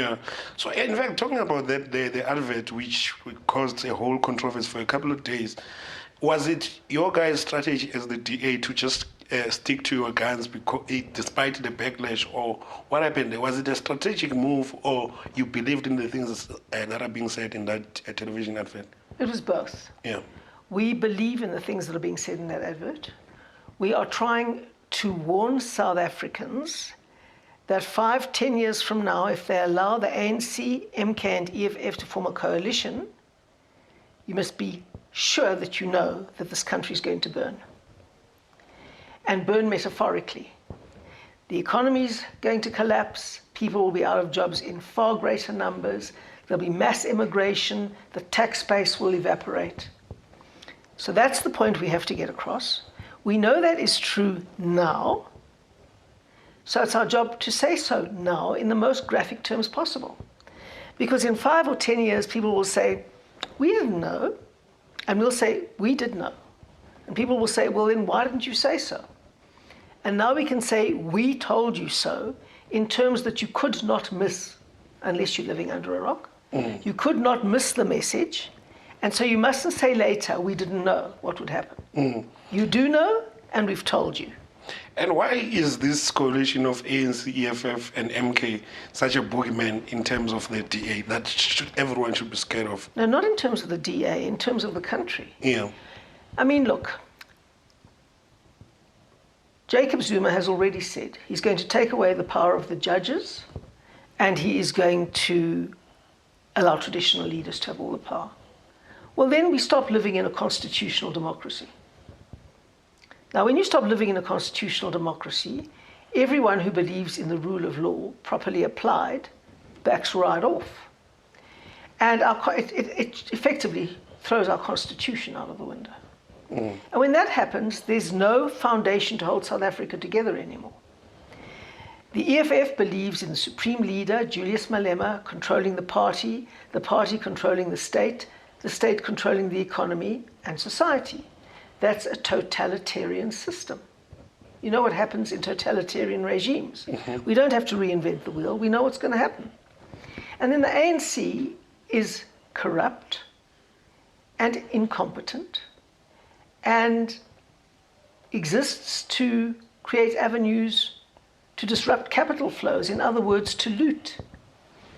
Yeah. So in fact, talking about the advert, which caused a whole controversy for a couple of days, was it your guys' strategy as the DA to just stick to your guns despite the backlash, or what happened? Was it a strategic move, or you believed in the things that are being said in that television advert? It was both. Yeah. We believe in the things that are being said in that advert. We are trying to warn South Africans that 5-10 years from now, if they allow the ANC, MK and EFF to form a coalition, you must be sure that you know that this country is going to burn. And burn metaphorically. The economy is going to collapse, people will be out of jobs in far greater numbers, there'll be mass immigration, the tax base will evaporate. So that's the point we have to get across. We know that is true now, so it's our job to say so now in the most graphic terms possible. Because in 5 or 10 years, people will say, we didn't know, and we'll say, we did know. And people will say, well, then why didn't you say so? And now we can say, we told you so, in terms that you could not miss unless you're living under a rock. Mm. You could not miss the message. And so you mustn't say later, we didn't know what would happen. Mm. You do know, and we've told you. And why is this coalition of ANC, EFF, and MK such a boogeyman in terms of the DA that everyone should be scared of? No, not in terms of the DA, in terms of the country. Yeah. I mean, look, Jacob Zuma has already said he's going to take away the power of the judges and he is going to allow traditional leaders to have all the power. Well, then we stop living in a constitutional democracy. Now, when you stop living in a constitutional democracy, everyone who believes in the rule of law, properly applied, backs right off. And it effectively throws our constitution out of the window. Mm. And when that happens, there's no foundation to hold South Africa together anymore. The EFF believes in the supreme leader, Julius Malema, controlling the party controlling the state controlling the economy and society. That's a totalitarian system. You know what happens in totalitarian regimes. Mm-hmm. We don't have to reinvent the wheel. We know what's going to happen. And then the ANC is corrupt and incompetent and exists to create avenues to disrupt capital flows, in other words, to loot.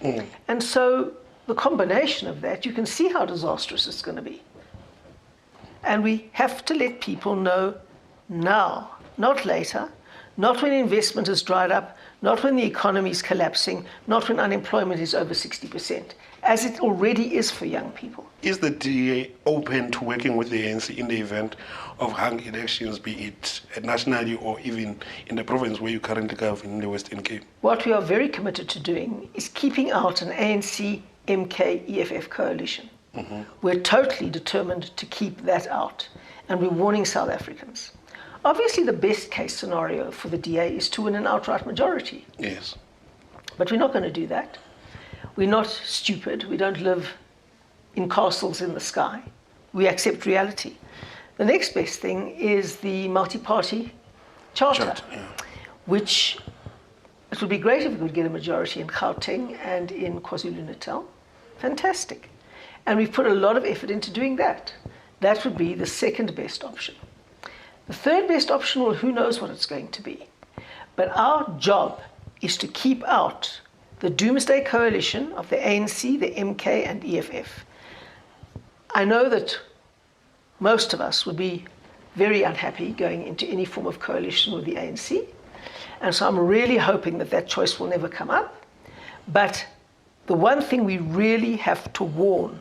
Mm. And so the combination of that, you can see how disastrous it's going to be. And we have to let people know now, not later, not when investment has dried up, not when the economy is collapsing, not when unemployment is over 60%, as it already is for young people. Is the DA open to working with the ANC in the event of hung elections, be it nationally or even in the province where you currently govern in the Western Cape? What we are very committed to doing is keeping out an ANC, MK, EFF coalition. Mm-hmm. We're totally determined to keep that out, and we're warning South Africans. Obviously, the best case scenario for the DA is to win an outright majority. Yes. But we're not going to do that. We're not stupid. We don't live in castles in the sky. We accept reality. The next best thing is the multi-party charter, yeah. Which it would be great if we could get a majority in Gauteng and in KwaZulu-Natal. Fantastic. And we've put a lot of effort into doing that. That would be the second best option. The third best option, well, who knows what it's going to be. But our job is to keep out the doomsday coalition of the ANC, the MK, and EFF. I know that most of us would be very unhappy going into any form of coalition with the ANC. And so I'm really hoping that that choice will never come up. But the one thing we really have to warn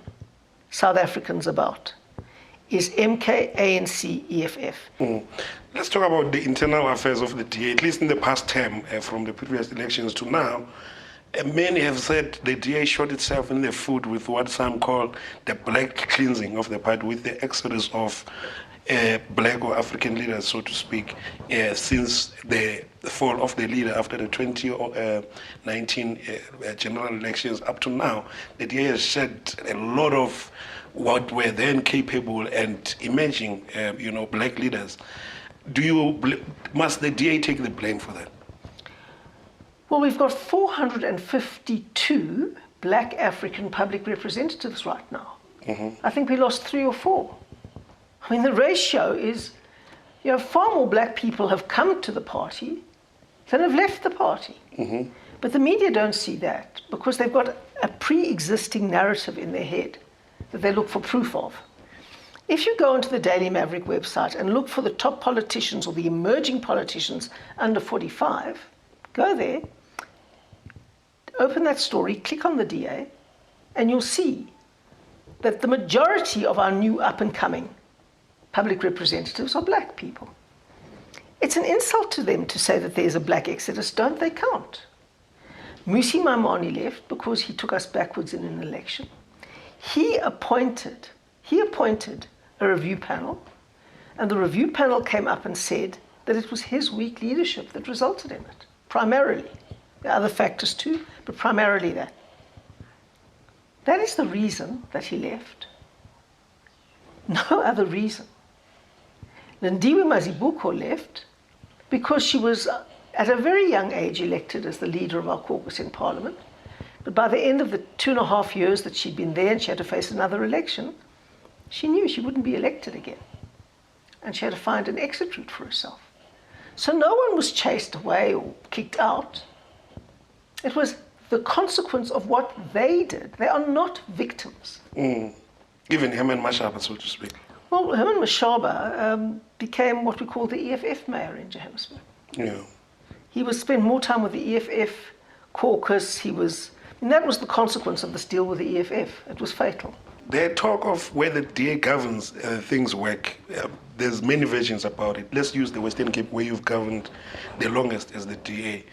South Africans about is MK, ANC, EFF. Mm. Let's talk about the internal affairs of the DA, at least in the past term, from the previous elections to now. Many have said the DA shot itself in the foot with what some call the black cleansing of the party, with the exodus of black or African leaders, so to speak, since the fall of the leader after the 2019 general elections up to now. The DA has shed a lot of what were then capable and emerging, black leaders. Must the DA take the blame for that? Well, we've got 452 black African public representatives right now. I think we lost 3 or 4. I mean, the ratio is, far more black people have come to the party than have left the party. But the media don't see that because they've got a pre-existing narrative in their head that they look for proof of. If you go onto the Daily Maverick website and look for the top politicians or the emerging politicians under 45, go there, open that story, click on the DA, and you'll see that the majority of our new up-and-coming public representatives are black people. It's an insult to them to say that there's a black exodus. Don't they count? Musi Maimane left because he took us backwards in an election. He appointed a review panel, and the review panel came up and said that it was his weak leadership that resulted in it, primarily. There are other factors too, but primarily that. That is the reason that he left. No other reason. Lindiwe mazibuko left because she was at a very young age elected as the leader of our caucus in Parliament. But by the end of the 2.5 years that she'd been there and she had to face another election, she knew she wouldn't be elected again. And she had to find an exit route for herself. So no one was chased away or kicked out. It was the consequence of what they did. They are not victims. Even Herman mashabe, so to speak. Well, Herman mashabe became what we call the EFF mayor in Johannesburg. Yeah. He was spent more time with the EFF caucus. And that was the consequence of this deal with the EFF. It was fatal. There's talk of where the DA governs things work. There's many versions about it. Let's use the Western Cape where you've governed the longest as the DA.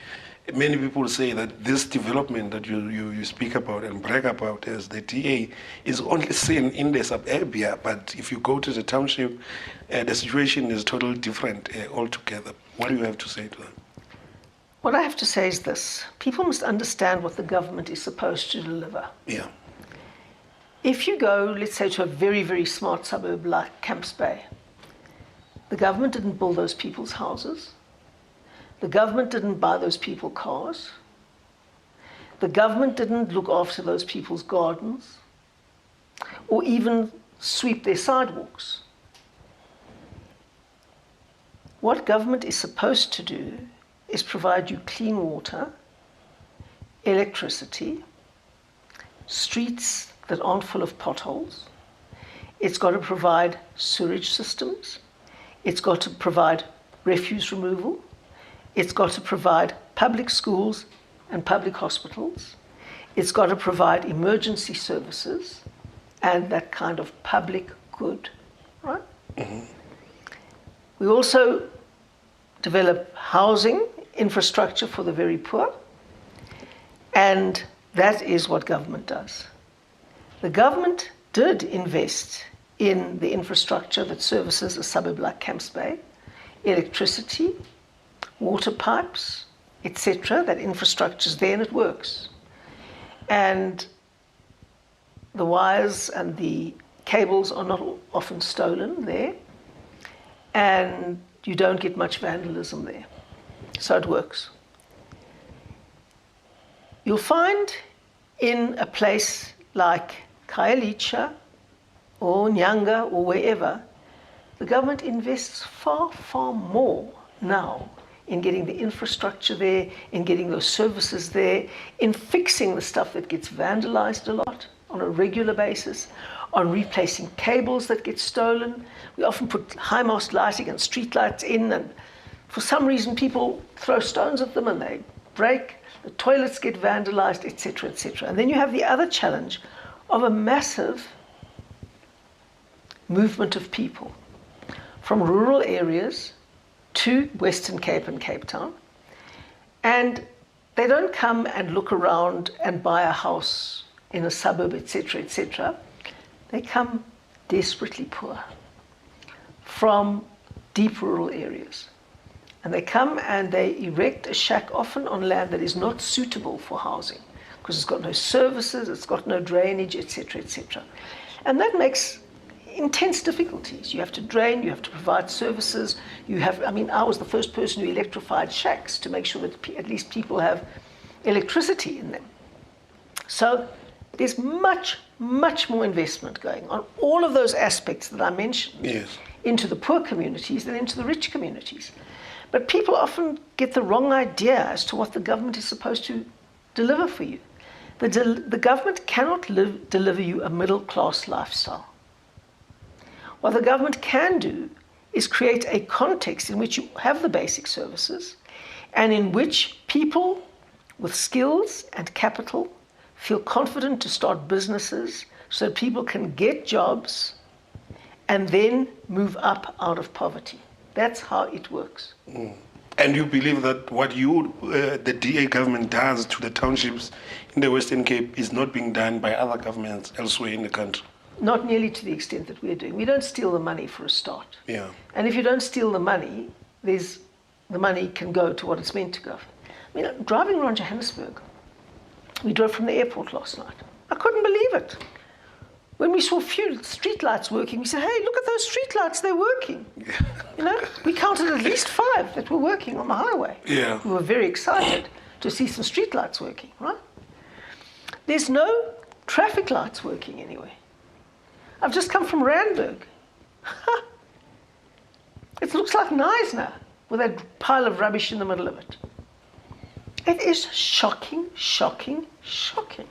Many people say that this development that you speak about and brag about as the DA is only seen in the suburbia, but if you go to the township, the situation is totally different altogether. What do you have to say to that? What I have to say is this. People must understand what the government is supposed to deliver. Yeah. If you go, let's say, to a very, very smart suburb like Camps Bay, the government didn't build those people's houses. The government didn't buy those people cars. The government didn't look after those people's gardens or even sweep their sidewalks. What government is supposed to do is provide you clean water, electricity, streets that aren't full of potholes. It's got to provide sewage systems. It's got to provide refuse removal. It's got to provide public schools and public hospitals. It's got to provide emergency services and that kind of public good, right? We also develop housing infrastructure for the very poor, and that is what government does. The government did invest in the infrastructure that services a suburb like Camps Bay, electricity, water pipes, etc. That infrastructure is there and it works. And the wires and the cables are not often stolen there, and you don't get much vandalism there. So it works. You'll find in a place like Khayelitsha or Nyanga or wherever, the government invests far, far more now in getting the infrastructure there, in getting those services there, in fixing the stuff that gets vandalized a lot on a regular basis, on replacing cables that get stolen. We often put high mast lighting and street lights in, and for some reason people throw stones at them and they break, the toilets get vandalized, etc., etc. And then you have the other challenge of a massive movement of people from rural areas to Western Cape and Cape Town. And they don't come and look around and buy a house in a suburb, etc., etc. They come desperately poor from deep rural areas. And they come and they erect a shack often on land that is not suitable for housing because it's got no services, it's got no drainage, etc., etc. And that makes intense difficulties. You have to drain, you have to provide services, I was the first person who electrified shacks to make sure that at least people have electricity in them. So there's much, much more investment going on all of those aspects that I mentioned Yes. into the poor communities than into the rich communities. But people often get the wrong idea as to what the government is supposed to deliver for you. The government cannot deliver you a middle-class lifestyle. What the government can do is create a context in which you have the basic services and in which people with skills and capital feel confident to start businesses so that people can get jobs and then move up out of poverty. That's how it works. Mm. And you believe that what the DA government does to the townships in the Western Cape is not being done by other governments elsewhere in the country? Not nearly to the extent that we're doing. We don't steal the money for a start. Yeah. And if you don't steal the money, the money can go to what it's meant to go. I mean, driving around Johannesburg, we drove from the airport last night. I couldn't believe it. When we saw few street lights working, we said, hey, look at those street lights, they're working. You know, we counted at least 5 that were working on the highway. Yeah. We were very excited to see some street lights working, right? There's no traffic lights working anywhere. I've just come from Randburg. It looks like Knysna with that pile of rubbish in the middle of it. It is shocking, shocking, shocking.